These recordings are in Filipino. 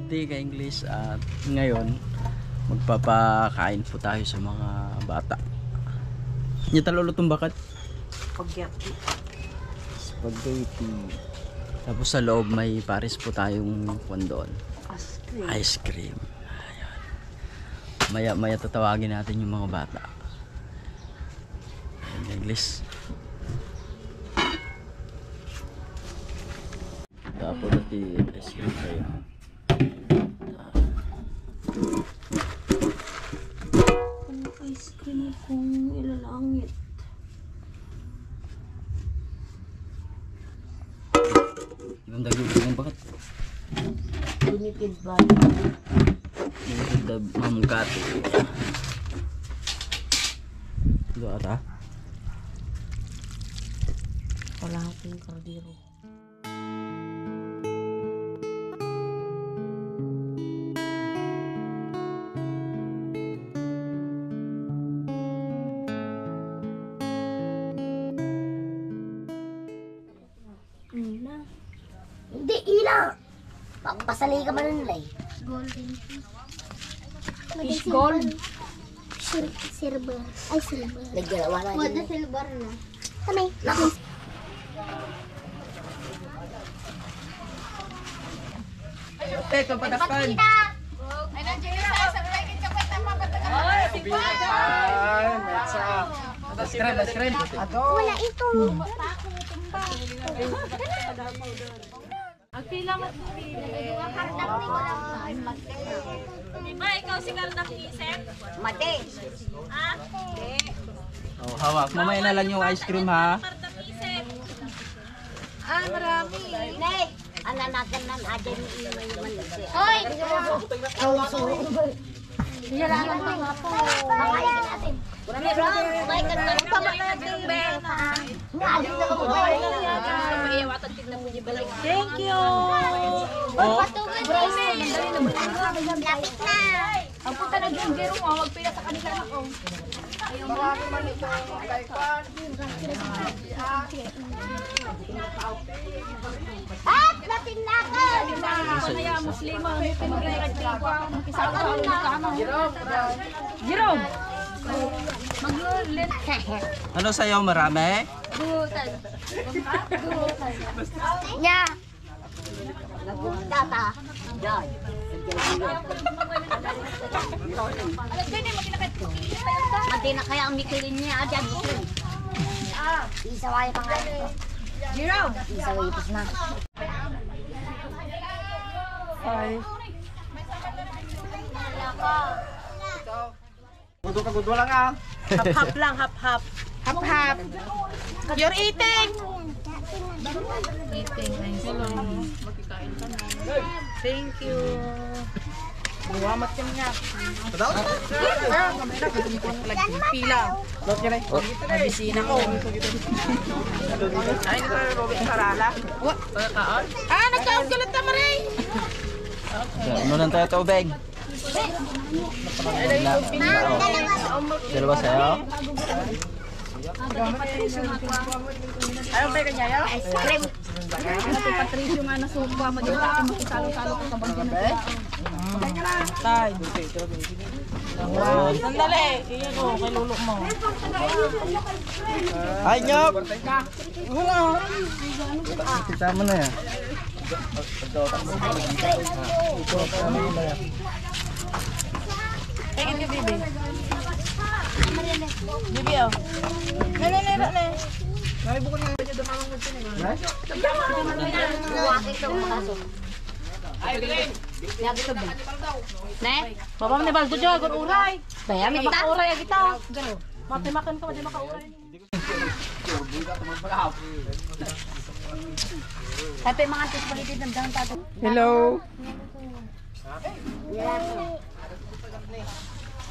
good day ka English at ngayon magpapakain po tayo sa mga bata. Niya talulutong bakat? Spaghetti. Spaghetti. Tapos sa loob may pares po tayong doon. Ice cream. Ayan. Maya tatawagin natin yung mga bata. Ayan, English. Tapos natin ice cream tayo. Ano ice cream kung ilalangit? Yung dagdag bakit? Limited ba? Limited mamukati. Ito ata? Wala akong kardero. Hindi, ila! Papasalay ka man nila eh. Golden Fish gold. Silver. Ay, silver. Nagdalawa na Wala yun. silver na. Kamay. Nako! Ito patakpan. Ay, nandiyan yung sa like at chocolate na mabatagal. Ay, Ice cream. wala ito. Ma, ikaw si Karnak Isep? Mate! Ha? Oh, hawak. Mamaya na lang yung ice cream ha. Karnak Isep. Ah, marami! Nay! Ananagan nan aja ni Imay Malisi. Hoy! Nilalangan mo nga po. Pakain natin. May kantan pa natin, Ben. Naalis na ka mo. Thank you. Oh, Patugan din. Lapit na. Ang punta na yung gero mo, magpila sa kanila na ko. At lapit na ako. Kaya muslima, makisalo-salo na kamo. Jerome! Maglulit. ano sa'yo marami? Gutan. Nya! Nagundata. Yan. Mati na kaya ang mikilin niya. Adyan, mikilin. Isaway pa nga ito. Jerome! Isaway ipos na. Gudwa lang ah. Hap-hap lang, hap-hap. Hap-hap. You're eating! Eating. Thank you. Buwamat ka niya. Pila. Mabisina ko. Ay, nito na Robin Sarala. Ah, nagkaugulat na maray. Ano lang tayo tubig? Dalawa sa'yo? Ayaw ba kanya yaw? Ice cream. Patricio nga na supa, maging ako makisalo-salo ko sa bangyan na siya. Tay. Sandali. Iyan ko, kay lulo mo. Ay, nyok! Kasama na yan. Tingin ka, Bibi. Bibi, oh. Nene. Buwakin ito mga kaso. Ne? Baba mo ni Baldo dyan, uray. Baya, may kita. Uray, agita. Matimakan ka, mati makauray. Happy mga antis palitid ng dahon tato. Hello!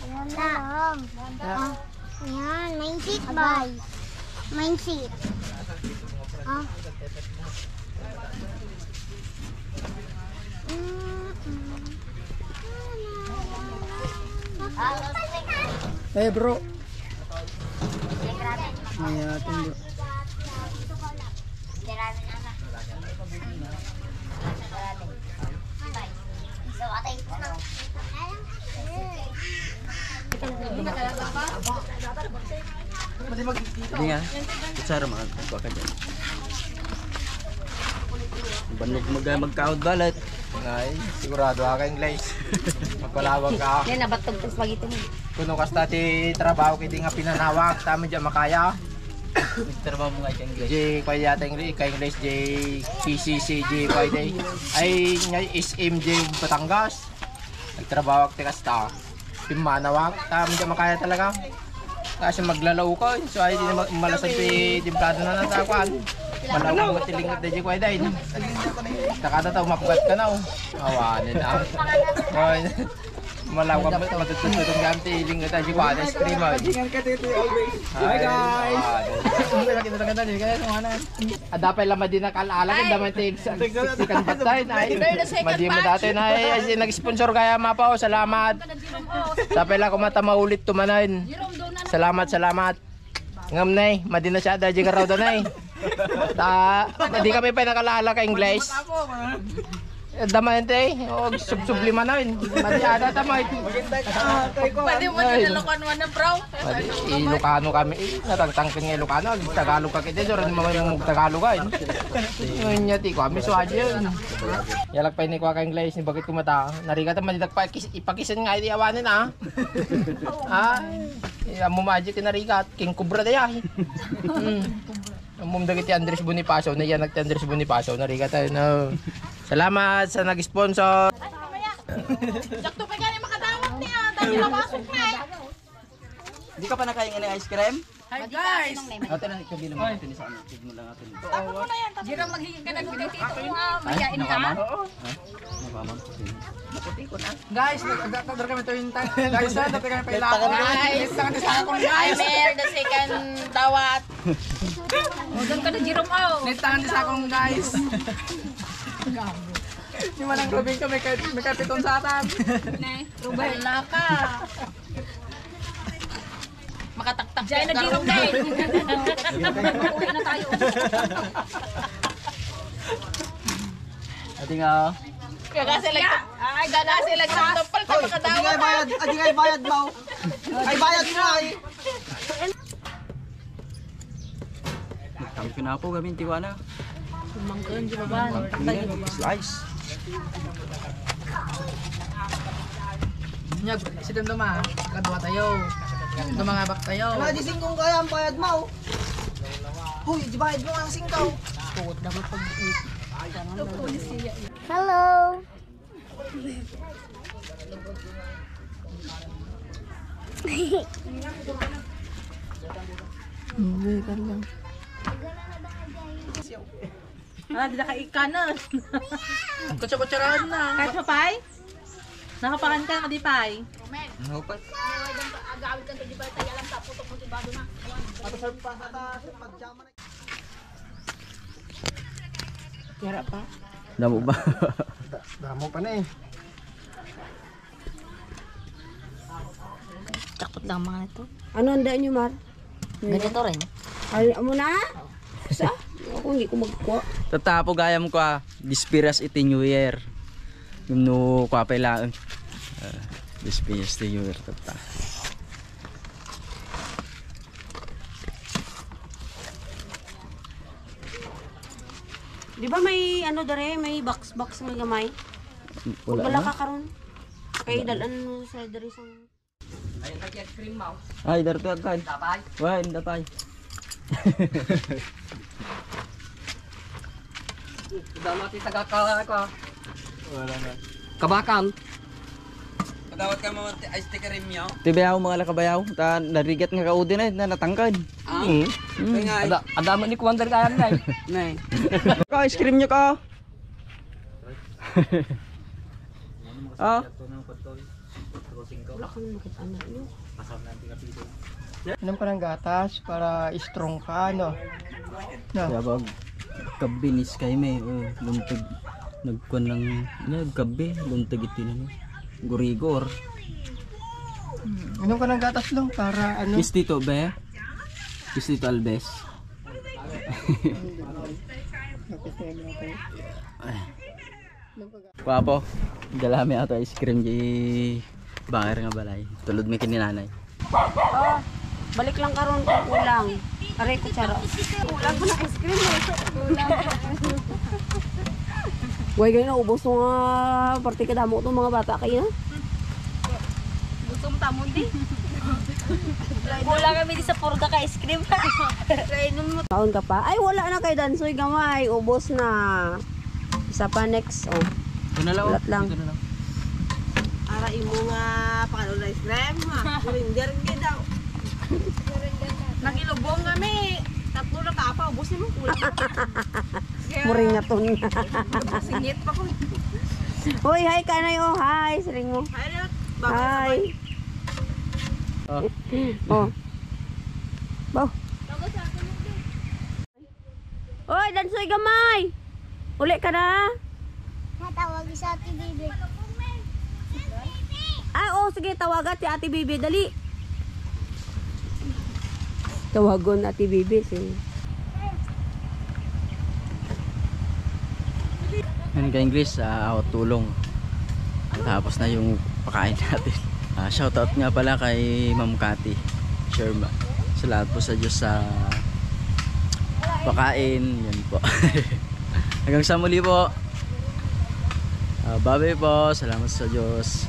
Ayan lang. Ayan, main seat ba? Main seat. Ah. Hey bro! May atin bro. Hindi nga. Kutsara mga ka dyan. Banog magkaod balat. Ngay, sigurado aking guys. Magpalawag ka. Yan, nabatog sa spaghetti mo. Kuno kas ti trabaho kiti nga pinanawag tama dyan makaya. Nagtrabaho mo nga kay English. J kwaya yata kay English J PCC J kwaya ay ngay SMJ Batangas. Nagtrabaho ti kasta. Pimanawag tama dyan makaya talaga. Kasi maglalaw ko so ay di malasag ti dimplado na natakuan. Malaw ko tilingot na J kwaya dahil. Takada tayo mapugat ka na oh. Awanin na. Malaw ka matutututong gamit iling ka tayo kwa ice cream ah. Hi guys! Adapay lamang din nakalalag ang damay tig sikan batay na madi mo dati na nag-sponsor kaya mapaw salamat. Sapay lang kumata maulit tumanain. Salamat. Ngam nay, madi na siya dahil ka raw danay. Madi kami pa nakalalag ka English. Damante, og sub-sublima na yun. Madi ada tamay. Pwede mo din nalokan mo na bro. Ilocano kami. Natagtangkin nga Ilocano. Tagalog ka kita. Diyan mo Tagalog ka. Ngayon niya ti ko. Kami suwadyo yun. Yalag pa ni ko ka English ni bakit kumata. Narika ta madidag pa ipakisan nga iyawanin ha. Amo magic na narika. King Cobra da yahi. Mumdagit ti Andres Bonifacio. Na yan nagti Andres Bonifacio. Narika tayo na. Salamat sa nag-sponsor. Sakto pa gani makadawat niya. Dahil napasok na eh. Hindi ka pa nakain ng ice cream? Hi guys. Ate lang ikabili mo natin sa ano. Tigmo lang natin. Tapos mo na yan. Jirang maghihing ka na dito. Mayain ka. Napaman. Guys, nagdadar kami to yung guys, nagdadar kami pa ilako. Guys, I'm here the second dawat. Huwag ka na Jerome oh. Nitangan din sa akong guys. Yung manang Robin ko, may kapiton sa atan. Rubay na ka. Makataktak. Diyan na Jerome guys. Uwi na tayo. Ate nga. Kaya kasi ay gana sila sa topal ka makadawat. Adi nga bayad mo. Ay bayad mo ay. Nagtampi na po gamin Tiwana. Mangkon di ba ba? Slice. Nyag, si Dama, kadwa tayo. Dumangabak tayo. Wala di singkong kaya ang bayad mo. Huy, di bayad mo ang singkaw. Hello. Di na kaikanan. Kutsa-kutsaraan na. Kahit mapay? Nakapakan ka, madipay. Hupat. Kira pa. Damo ba? Damo pa na eh. Takot lang mga ito. Ano handa nyo, Mar? Ganito rin. Ay, mo na? Sa? Ako hindi ko magkuha. Tatapo gayam ko Dispiras iti New Year. Yung no kwa pa lang. Dispiras iti New Year tata. Di ba may ano dere, may box may gamay? Wala Wala na. ka karon. Kay dalan mo sa dere sa Ay, darto agad. Wah, dapay. Dama ti tagakala ko. Wala na. Kabakan. Kadawat ka mo ice cream yo. Tibayaw mga lakabayaw. Ta narigat nga kaudi na natangkad. Ada mo ni kuwander kaya nay. Nay. Ka ice cream nyo ka. Ah, Inom ka ng gatas para strong ka, no? kaya bag kabinis kay me. Luntag nagkuan ng gabi, luntag iti na. Gurigor. Inom ka ng gatas lang para ano? Kiss dito be. Kiss dito Albes. Wapo. Dalami ato ice cream di bakir nga balay. Tulod mi kininanay. Balik lang karon kung kulang. Aray ko tsara. Kulang ko na ice cream eh. Huwag kayo na ubos ng parte ka damo itong mga bata kayo na. Gusto mo tamon di? Kulang kami di sa purga ka ice cream. Taon ka pa. Ay wala na kay Dansoy gamay. Ubos na. Isa pa next. Oh. Ito na lang. Ulat lang. Ito na lang. Ara imo nga pakano na ice cream ha. Surinder gyud daw. Nagilubong kami. Tatlo na tapa, ubusin mo kulang. Muringaton. Singit pa ko. Hoy, hi kanay oh. Hi, siring mo. Ayun, Hi. Oh. Oh. Bow. Oy, Dansoy gamay. Uli ka na. Natawag sa ating bibi. Ah, oh, sige, tawagan si Ate Bibi. Dali. Tawagon Ate Bibi. Sige. Yan ka English, ako tulong. Tapos na yung pakain natin. Shoutout nga pala kay Ma'am Cathy Sherma. Salamat po sa Diyos sa pakain. Yan po. Hanggang sa muli po. Bye-bye po. Salamat sa Diyos.